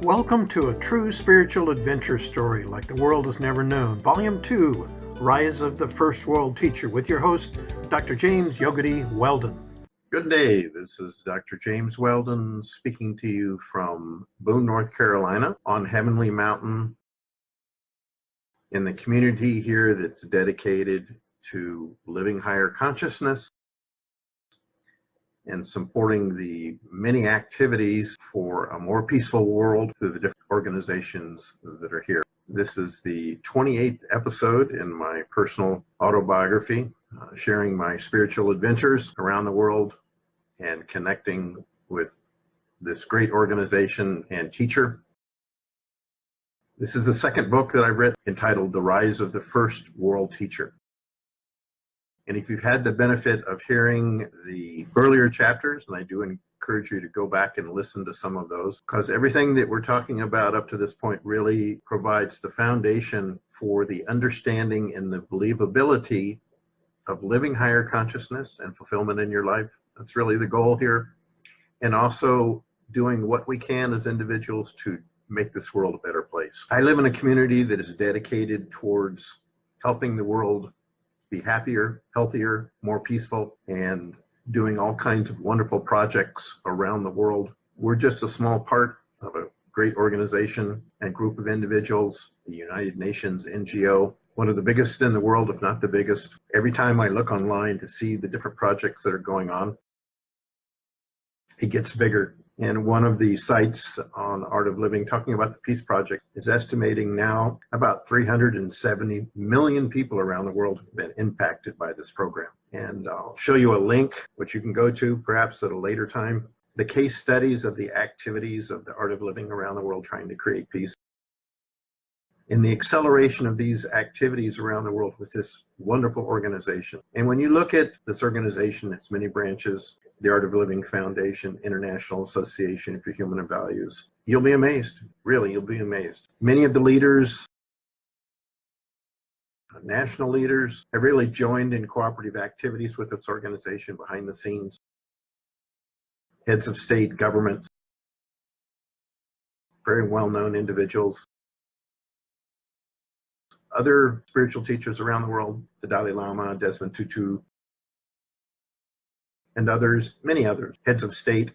Welcome to a true spiritual adventure story like the world has never known. Volume 2, Rise of the First World Teacher, with your host, Dr. James Yogadhi Weldon. Good day. This is Dr. James Weldon speaking to you from Boone, North Carolina, on Heavenly Mountain, in the community here that's dedicated to living higher consciousness and supporting the many activities for a more peaceful world through the different organizations that are here. This is the 28th episode in my personal autobiography, sharing my spiritual adventures around the world and connecting with this great organization and teacher. This is the second book that I've written, entitled The Rise of the First World Teacher. And if you've had the benefit of hearing the earlier chapters, and I do encourage you to go back and listen to some of those, because everything that we're talking about up to this point really provides the foundation for the understanding and the believability of living higher consciousness and fulfillment in your life. That's really the goal here. And also doing what we can as individuals to make this world a better place. I live in a community that is dedicated towards helping the world be happier, healthier, more peaceful, and doing all kinds of wonderful projects around the world. We're just a small part of a great organization and group of individuals, the United Nations NGO, one of the biggest in the world, if not the biggest. Every time I look online to see the different projects that are going on, it gets bigger. And one of the sites on Art of Living, talking about the Peace Project, is estimating now about 370 million people around the world have been impacted by this program. And I'll show you a link, which you can go to perhaps at a later time. The case studies of the activities of the Art of Living around the world trying to create peace. In the acceleration of these activities around the world with this wonderful organization. And when you look at this organization, its many branches, the Art of Living Foundation, International Association for Human Values, you'll be amazed. Really, you'll be amazed. Many of the leaders, national leaders, have really joined in cooperative activities with its organization behind the scenes. Heads of state, governments, very well-known individuals. Other spiritual teachers around the world, the Dalai Lama, Desmond Tutu, and others, many others, heads of state,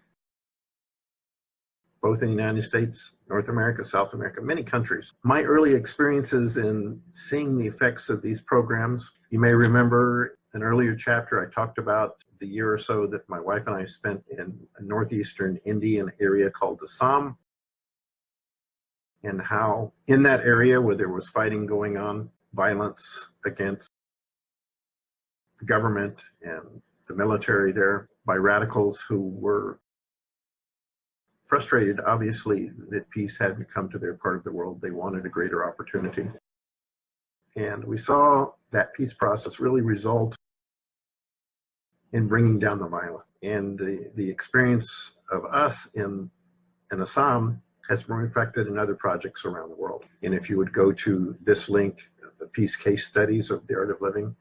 both in the United States, North America, South America, many countries. My early experiences in seeing the effects of these programs, you may remember an earlier chapter I talked about the year or so that my wife and I spent in a northeastern Indian area called Assam, and how in that area where there was fighting going on, violence against the government and the military there by radicals who were frustrated, obviously, that peace hadn't come to their part of the world. They wanted a greater opportunity. And we saw that peace process really result in bringing down the violence. And the experience of us in Assam has been reflected in other projects around the world. And if you would go to this link, the Peace Case Studies of the Art of Living,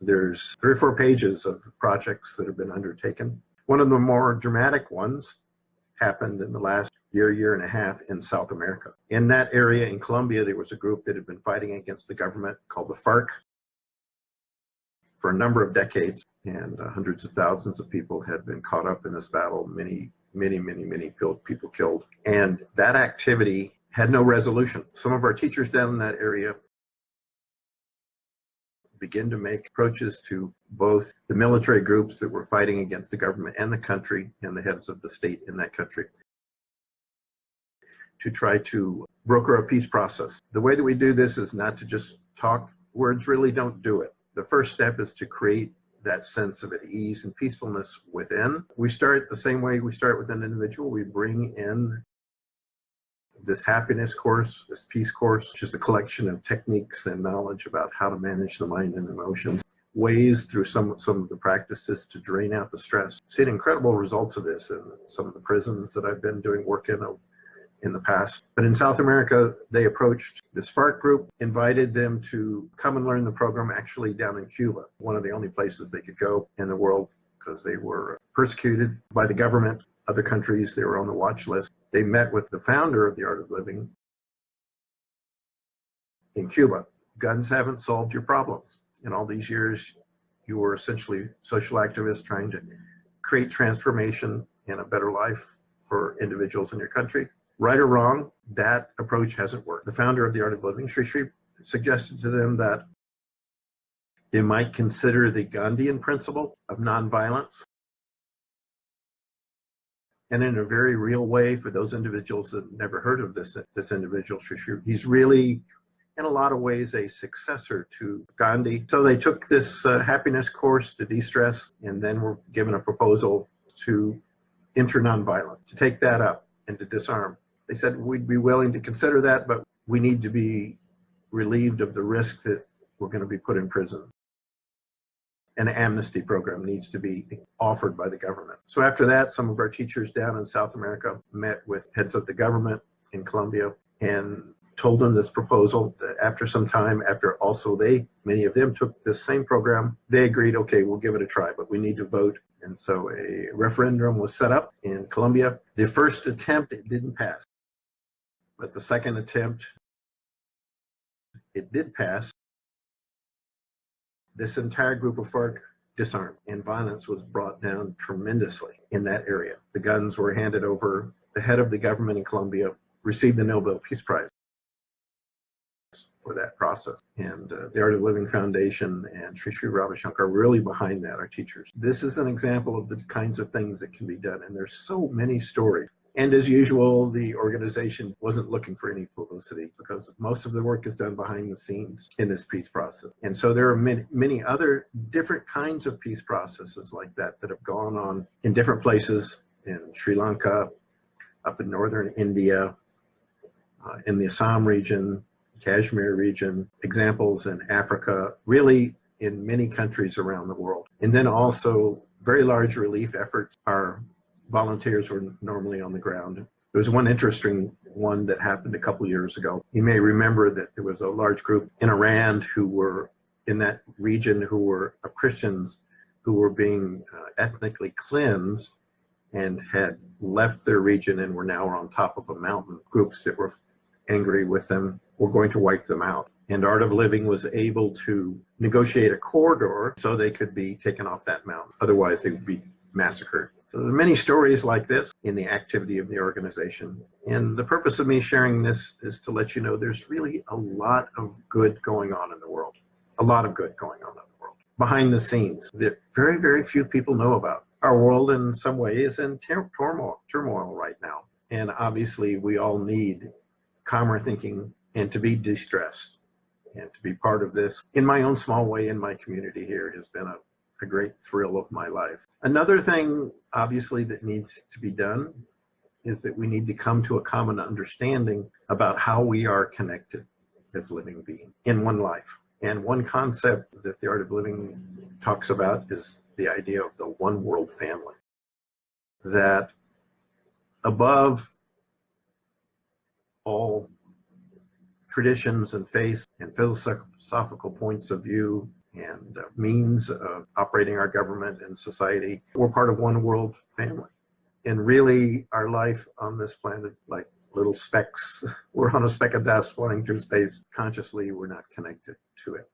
there's 3 or 4 pages of projects that have been undertaken. One of the more dramatic ones happened in the last year and a half in South America. In that area in Colombia, there was a group that had been fighting against the government called the FARC for a number of decades, and hundreds of thousands of people had been caught up in this battle, many people killed. And that activity had no resolution. Some of our teachers down in that area begin to make approaches to both the military groups that were fighting against the government and the country and the heads of the state in that country to try to broker a peace process. The way that we do this is not to just talk. Words really don't do it. The first step is to create that sense of at ease and peacefulness within. We start the same way we start with an individual. We bring in this happiness course, this peace course, which is a collection of techniques and knowledge about how to manage the mind and emotions, ways through some of the practices to drain out the stress. Seen incredible results of this in some of the prisons that I've been doing work in the past. But in South America, they approached this FARC group, invited them to come and learn the program actually down in Cuba, one of the only places they could go in the world because they were persecuted by the government. Other countries, they were on the watch list. They met with the founder of the Art of Living in Cuba. Guns haven't solved your problems. In all these years, you were essentially social activists trying to create transformation and a better life for individuals in your country. Right or wrong, that approach hasn't worked. The founder of the Art of Living, Sri Sri, suggested to them that they might consider the Gandhian principle of nonviolence. And in a very real way, for those individuals that never heard of this individual, Sri Sri, he's really, in a lot of ways, a successor to Gandhi. So they took this happiness course to de-stress, and then were given a proposal to enter nonviolence, to take that up and to disarm. They said, we'd be willing to consider that, but we need to be relieved of the risk that we're going to be put in prison. An amnesty program needs to be offered by the government. So after that, some of our teachers down in South America met with heads of the government in Colombia and told them this proposal. After some time, after also many of them took this same program, they agreed, okay, we'll give it a try, but we need to vote. And so a referendum was set up in Colombia. The first attempt, it didn't pass. But the second attempt, it did pass. This entire group of FARC disarmed, and violence was brought down tremendously in that area. The guns were handed over. The head of the government in Colombia received the Nobel Peace Prize for that process. And the Art of Living Foundation and Sri Sri Ravi Shankar are really behind that, our teachers. This is an example of the kinds of things that can be done, and there's so many stories. And as usual, the organization wasn't looking for any publicity because most of the work is done behind the scenes in this peace process. And so there are many other different kinds of peace processes like that that have gone on in different places, in Sri Lanka, up in northern India, in the Assam region, Kashmir region, examples in Africa, really in many countries around the world. And then also very large relief efforts. Our volunteers were normally on the ground. There was one interesting one that happened a couple years ago. You may remember that there was a large group in Iran who were in that region who were of Christians who were being ethnically cleansed and had left their region and were now on top of a mountain. Groups that were angry with them were going to wipe them out. And Art of Living was able to negotiate a corridor so they could be taken off that mountain. Otherwise, they would be massacred. So there are many stories like this in the activity of the organization. And the purpose of me sharing this is to let you know there's really a lot of good going on in the world. A lot of good going on in the world. Behind the scenes that very, very few people know about. Our world in some way is in turmoil right now. And obviously we all need calmer thinking and to be de-stressed and to be part of this. In my own small way in my community here, it has been a great thrill of my life. Another thing, obviously, that needs to be done is that we need to come to a common understanding about how we are connected as living beings in one life. And one concept that the Art of Living talks about is the idea of the one world family. That above all traditions and faiths and philosophical points of view and means of operating our government and society, we're part of one world family. And really, our life on this planet, like little specks, we're on a speck of dust flying through space. Consciously, we're not connected to it.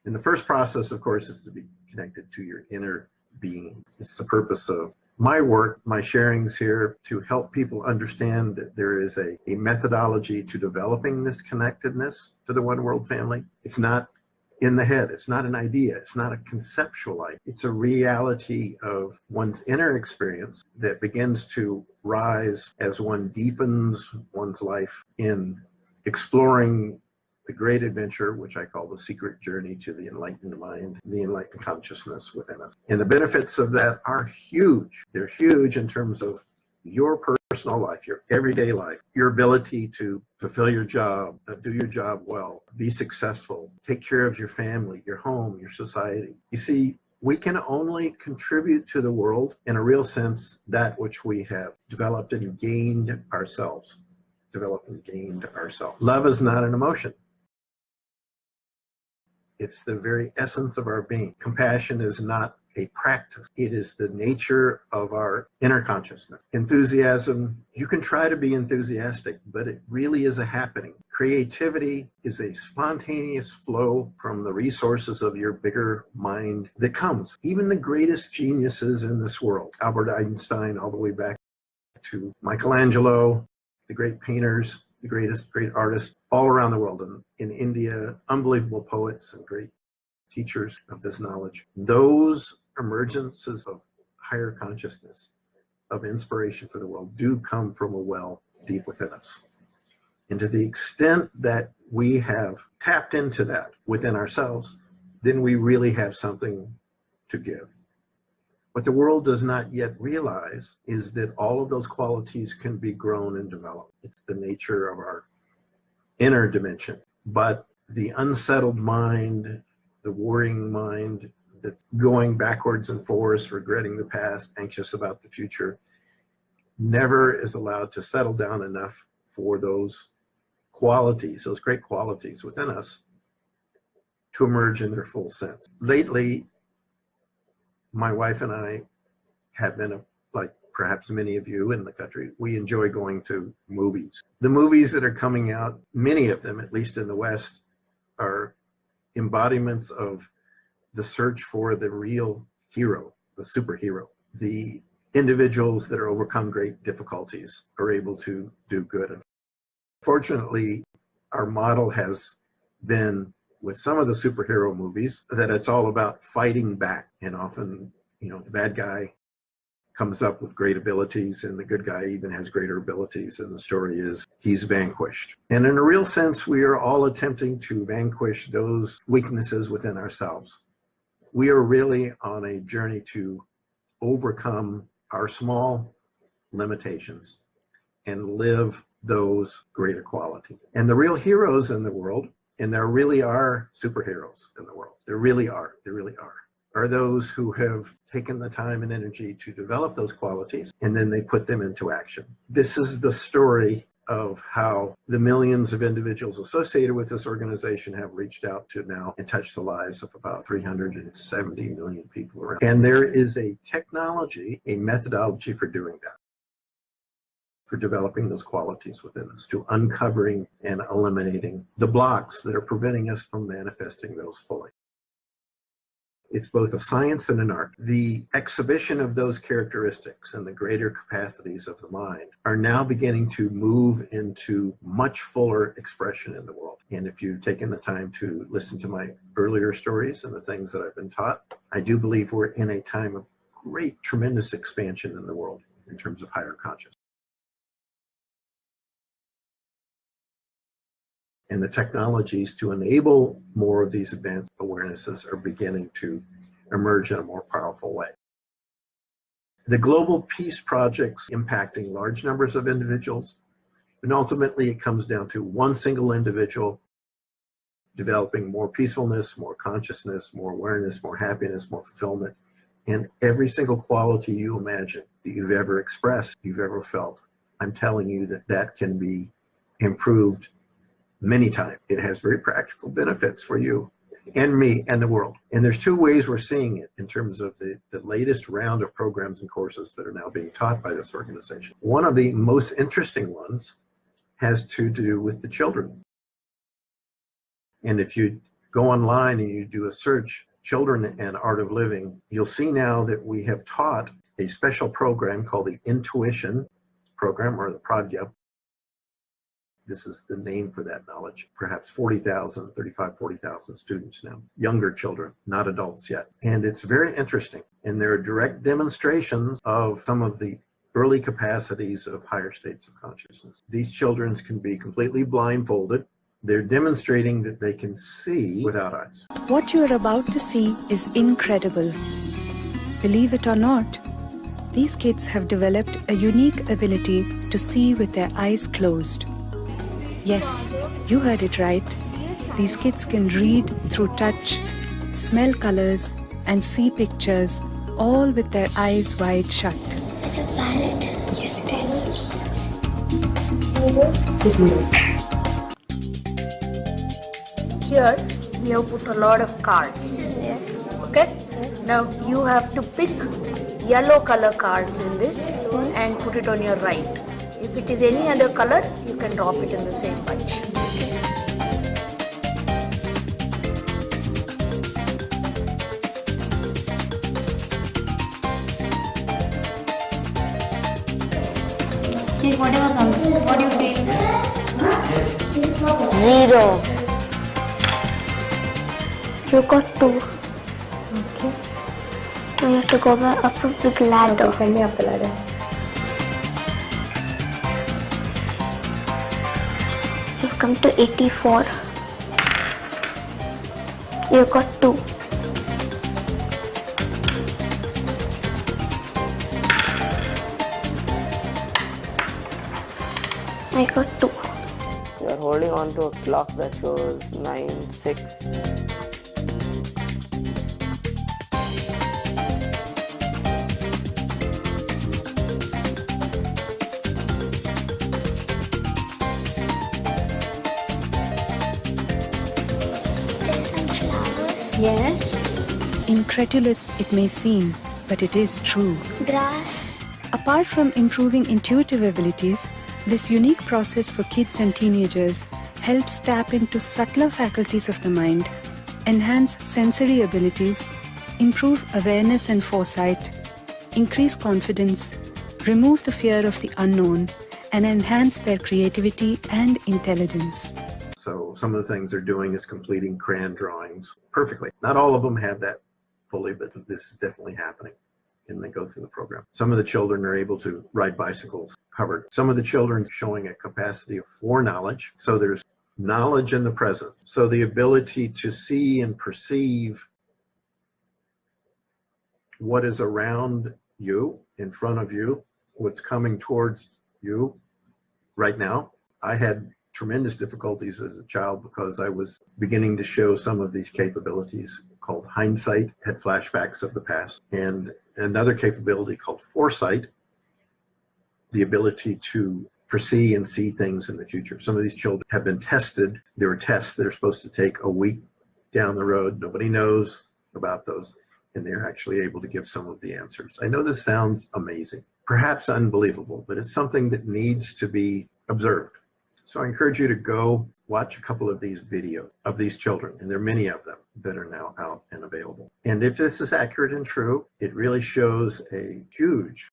And the first process, of course, is to be connected to your inner being. It's the purpose of my work, my sharings here, to help people understand that there is a methodology to developing this connectedness to the one world family. It's not in the head. It's not an idea. It's not a conceptual idea. It's a reality of one's inner experience that begins to rise as one deepens one's life in exploring the great adventure, which I call the secret journey to the enlightened mind, the enlightened consciousness within us. And the benefits of that are huge. They're huge in terms of your personal life, your everyday life, your ability to fulfill your job, do your job well, be successful, take care of your family, your home, your society. You see, we can only contribute to the world in a real sense that which we have developed and gained ourselves. Love is not an emotion. It's the very essence of our being. Compassion is not a practice. It is the nature of our inner consciousness. Enthusiasm, you can try to be enthusiastic, but it really is a happening. Creativity is a spontaneous flow from the resources of your bigger mind that comes. Even the greatest geniuses in this world, Albert Einstein, all the way back to Michelangelo, the great painters, the great artists all around the world, in India, unbelievable poets and great teachers of this knowledge. Those emergences of higher consciousness, of inspiration for the world, do come from a well deep within us. And to the extent that we have tapped into that within ourselves, then we really have something to give. What the world does not yet realize is that all of those qualities can be grown and developed. It's the nature of our inner dimension. But the unsettled mind, the worrying mind that's going backwards and forwards, regretting the past, anxious about the future, never is allowed to settle down enough for those qualities, those great qualities within us, to emerge in their full sense. Lately, my wife and I have been, like perhaps many of you in the country, we enjoy going to movies. The movies that are coming out, many of them, at least in the West, are embodiments of the search for the real hero, the superhero. The individuals that are overcome great difficulties are able to do good. Fortunately, our model has been, with some of the superhero movies, that it's all about fighting back. And often, the bad guy comes up with great abilities and the good guy even has greater abilities, and the story is he's vanquished. And in a real sense, we are all attempting to vanquish those weaknesses within ourselves. We are really on a journey to overcome our small limitations and live those greater qualities. And the real heroes in the world, and there really are superheroes in the world, there really are those who have taken the time and energy to develop those qualities, and then they put them into action. This is the story of how the millions of individuals associated with this organization have reached out to now and touched the lives of about 370 million people around. And there is a technology, a methodology for doing that, for developing those qualities within us, to uncovering and eliminating the blocks that are preventing us from manifesting those fully. It's both a science and an art. The exhibition of those characteristics and the greater capacities of the mind are now beginning to move into much fuller expression in the world. And if you've taken the time to listen to my earlier stories and the things that I've been taught, I do believe we're in a time of great, tremendous expansion in the world in terms of higher consciousness. And the technologies to enable more of these advanced awarenesses are beginning to emerge in a more powerful way. The global peace projects impacting large numbers of individuals, and ultimately it comes down to one single individual developing more peacefulness, more consciousness, more awareness, more happiness, more fulfillment, and every single quality you imagine that you've ever expressed, you've ever felt. I'm telling you that that can be improved many times. It has very practical benefits for you and me and the world. And there's two ways we're seeing it in terms of the latest round of programs and courses that are now being taught by this organization. One of the most interesting ones has to do with the children. And if you go online and you do a search, Children and Art of Living, you'll see now that we have taught a special program called the Intuition Program, or the Pragya. This is the name for that knowledge. Perhaps 40,000 students now, younger children, not adults yet. And it's very interesting. And there are direct demonstrations of some of the early capacities of higher states of consciousness. These children can be completely blindfolded. They're demonstrating that they can see without eyes. What you are about to see is incredible. Believe it or not, these kids have developed a unique ability to see with their eyes closed. Yes, you heard it right. These kids can read through touch, smell colors, and see pictures, all with their eyes wide shut. It's a parrot. Yes, it is. Here, we have put a lot of cards. Yes. Okay? Now you have to pick yellow color cards in this and put it on your right. If it is any other color, you can drop it in the same bunch. Take whatever comes. What do you take? 0. You got 2. Okay. Now you have to go back up a big ladder. Okay, send me up the ladder. You've come to 84. You got 2. I got 2. You are holding on to a clock that shows 9:06. There's some flowers. Yes. Incredulous it may seem, but it is true. Grass. Apart from improving intuitive abilities, this unique process for kids and teenagers helps tap into subtler faculties of the mind, enhance sensory abilities, improve awareness and foresight, increase confidence, remove the fear of the unknown, and enhance their creativity and intelligence. So some of the things they're doing is completing crayon drawings perfectly. Not all of them have that fully, but this is definitely happening. And they go through the program. Some of the children are able to ride bicycles covered. Some of the children showing a capacity of foreknowledge. So there's knowledge in the present. So the ability to see and perceive what is around you, in front of you, what's coming towards you right now. I had tremendous difficulties as a child because I was beginning to show some of these capabilities called hindsight, had flashbacks of the past, and another capability called foresight, the ability to foresee and see things in the future. Some of these children have been tested. There were tests that are supposed to take a week down the road. Nobody knows about those, and they're actually able to give some of the answers. I know this sounds amazing, perhaps unbelievable, but it's something that needs to be observed. So I encourage you to go watch a couple of these videos of these children, and there are many of them that are now out and available. And if this is accurate and true, it really shows a huge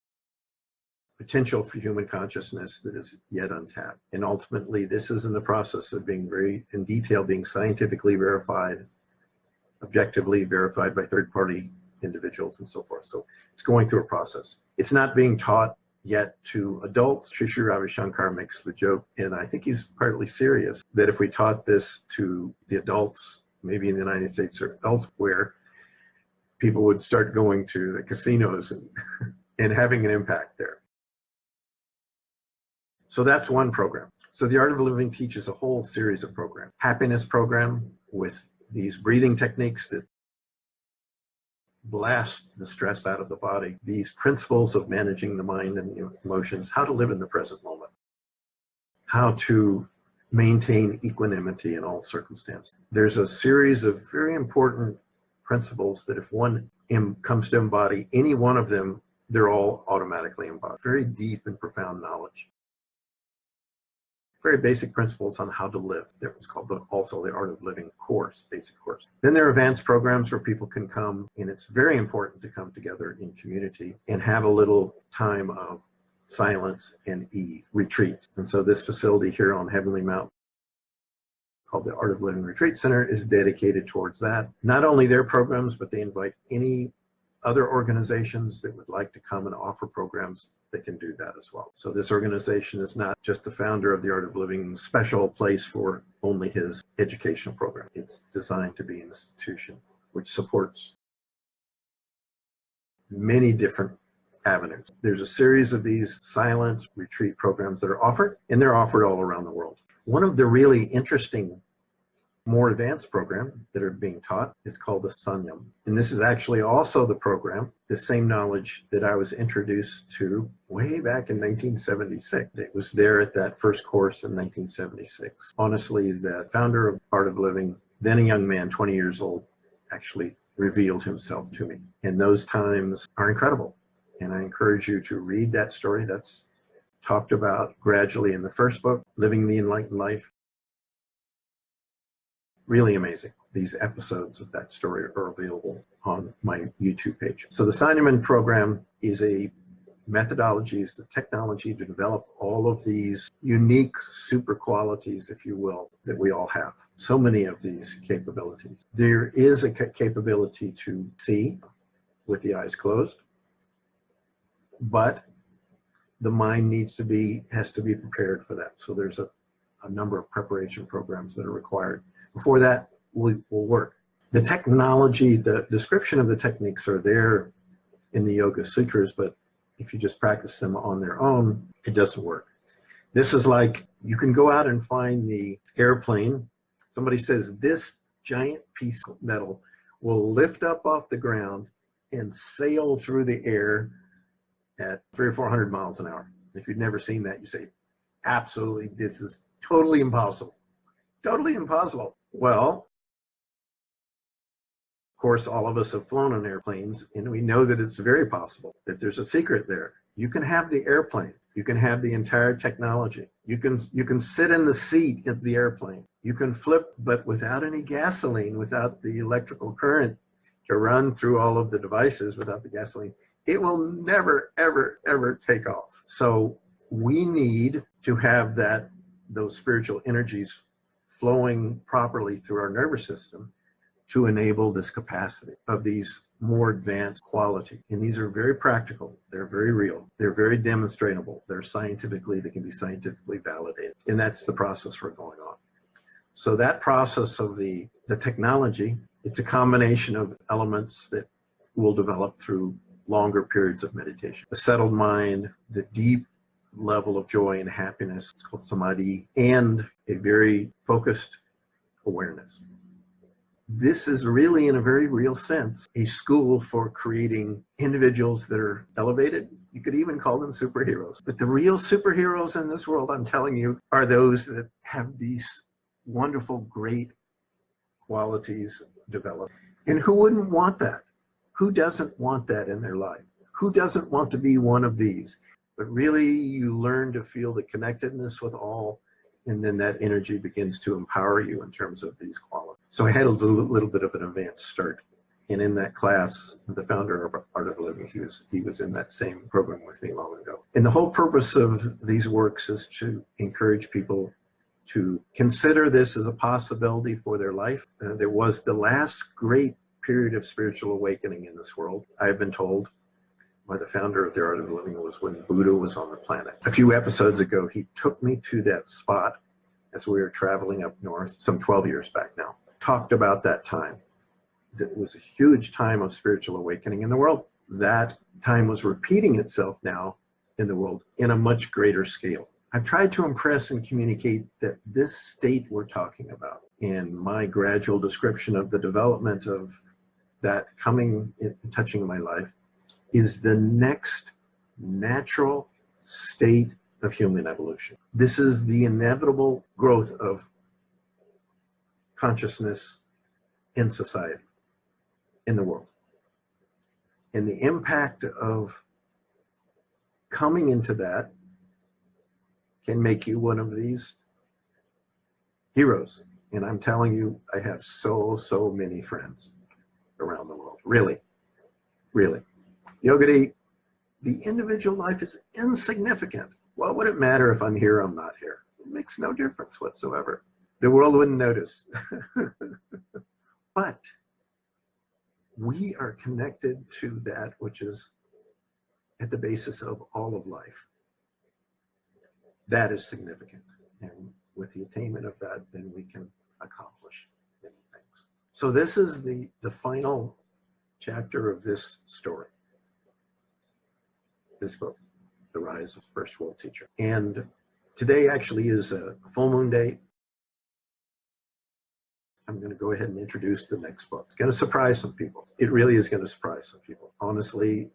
potential for human consciousness that is yet untapped. And ultimately, this is in the process of being very in detail, being scientifically verified, objectively verified by third-party individuals and so forth. So it's going through a process. It's not being taught yet to adults. Sri Ravi Shankar makes the joke, and I think he's partly serious, that if we taught this to the adults, maybe in the United States or elsewhere, people would start going to the casinos and having an impact there. So that's one program. So the Art of Living teaches a whole series of programs. Happiness program with these breathing techniques that blast the stress out of the body, these principles of managing the mind and the emotions, how to live in the present moment, how to maintain equanimity in all circumstances. There's a series of very important principles that if one comes to embody any one of them, they're all automatically embodied. Very deep and profound knowledge. Very basic principles on how to live. It's called also the Art of Living course, basic course. Then there are advanced programs where people can come, and it's very important to come together in community and have a little time of silence and ease, retreats. And so this facility here on Heavenly Mountain, called the Art of Living Retreat Center, is dedicated towards that. Not only their programs, but they invite any other organizations that would like to come and offer programs. They can do that as well. So this organization is not just the founder of the Art of Living special place for only his educational program. It's designed to be an institution which supports many different avenues. There's a series of these silence retreat programs that are offered, and they're offered all around the world. One of the really interesting, more advanced program that are being taught is called the Sanyam. And this is actually also the program, the same knowledge that I was introduced to way back in 1976. It was there at that first course in 1976. Honestly, the founder of Art of Living, then a young man, 20 years old, actually revealed himself to me. And those times are incredible. And I encourage you to read that story. That's talked about gradually in the first book, Living the Enlightened Life. Really amazing. These episodes of that story are available on my YouTube page. So the Signeman program is a methodology, is the technology to develop all of these unique super qualities, if you will, that we all have. So many of these capabilities. There is a capability to see with the eyes closed, but the mind has to be prepared for that. So there's a number of preparation programs that are required. Before that will work. The technology, the description of the techniques are there in the Yoga Sutras, but if you just practice them on their own, it doesn't work. This is like, you can go out and find the airplane. Somebody says this giant piece of metal will lift up off the ground and sail through the air at 300 or 400 miles an hour. If you've never seen that, you say, absolutely, this is totally impossible. Totally impossible. Well, of course, all of us have flown on airplanes, and we know that it's very possible, that there's a secret there. You can have the airplane. You can have the entire technology. You can sit in the seat of the airplane. You can flip, but without any gasoline, without the electrical current to run through all of the devices, without the gasoline, it will never, ever, ever take off. So we need to have those spiritual energies flowing properly through our nervous system to enable this capacity of these more advanced quality. And these are very practical. They're very real. They're very demonstrable. They can be scientifically validated. And that's the process we're going on. So that process of the technology, it's a combination of elements that will develop through longer periods of meditation. The settled mind, the deep level of joy and happiness, it's called samadhi, and a very focused awareness. This is really, in a very real sense, a school for creating individuals that are elevated. You could even call them superheroes. But the real superheroes in this world, I'm telling you, are those that have these wonderful, great qualities developed. And who wouldn't want that? Who doesn't want that in their life? Who doesn't want to be one of these? But really, you learn to feel the connectedness with all, and then that energy begins to empower you in terms of these qualities. So I had a little bit of an advanced start. And in that class, the founder of Art of Living, he was in that same program with me long ago. And the whole purpose of these works is to encourage people to consider this as a possibility for their life. There was the last great period of spiritual awakening in this world, I've been told by the founder of the Art of Living, was when Buddha was on the planet. A few episodes ago, he took me to that spot as we were traveling up north, some 12 years back now. Talked about that time. That was a huge time of spiritual awakening in the world. That time was repeating itself now in the world in a much greater scale. I've tried to impress and communicate that this state we're talking about, and my gradual description of the development of that coming and touching my life, is the next natural state of human evolution. This is the inevitable growth of consciousness in society, in the world. And the impact of coming into that can make you one of these heroes. And I'm telling you, I have so many friends around the world. Really, really. Yogadhi, the individual life is insignificant. What would it matter if I'm here or I'm not here? It makes no difference whatsoever. The world wouldn't notice. But we are connected to that which is at the basis of all of life. That is significant. And with the attainment of that, then we can accomplish many things. So this is the final chapter of this story. This book, The Rise of First World Teacher. And today actually is a full moon day. I'm going to go ahead and introduce the next book. It's going to surprise some people. It really is going to surprise some people. Honestly,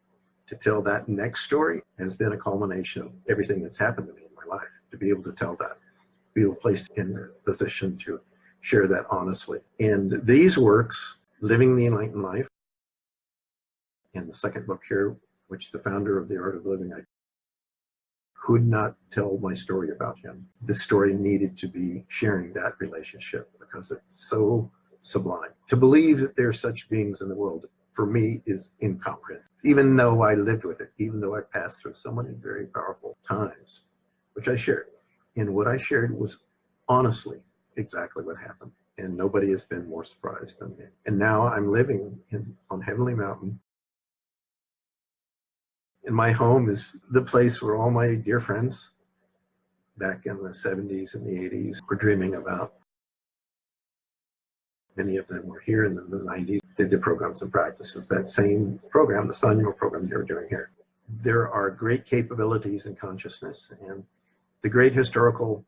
to tell that next story has been a culmination of everything that's happened to me in my life. To be able to tell that, be able to place in a position to share that honestly. And these works Living the Enlightened Life. And the second book here, which the founder of The Art of Living, I could not tell my story about him. This story needed to be sharing that relationship because it's so sublime. To believe that there are such beings in the world, for me, is incomprehensible. Even though I lived with it, even though I passed through so many very powerful times, which I shared. And what I shared was honestly exactly what happened. And nobody has been more surprised than me. And now I'm living on Heavenly Mountain. And my home is the place where all my dear friends back in the 70s and the 80s were dreaming about. Many of them were here in the 90s, did their programs and practices. That same program, the Sanyal program they were doing here. There are great capabilities in consciousness, and the great historical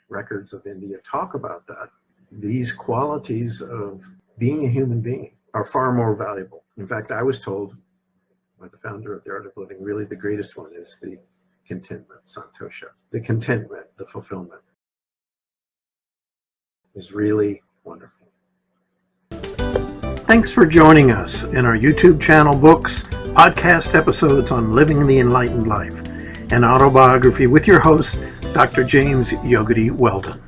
records of India talk about that. These qualities of being a human being are far more valuable. In fact, I was told by the founder of The Art of Living, really the greatest one is the contentment, santosha. The contentment, the fulfillment is really wonderful. Thanks for joining us in our YouTube channel, books, podcast episodes on living the enlightened life, and autobiography with your host, Dr. James Yogadhi Weldon.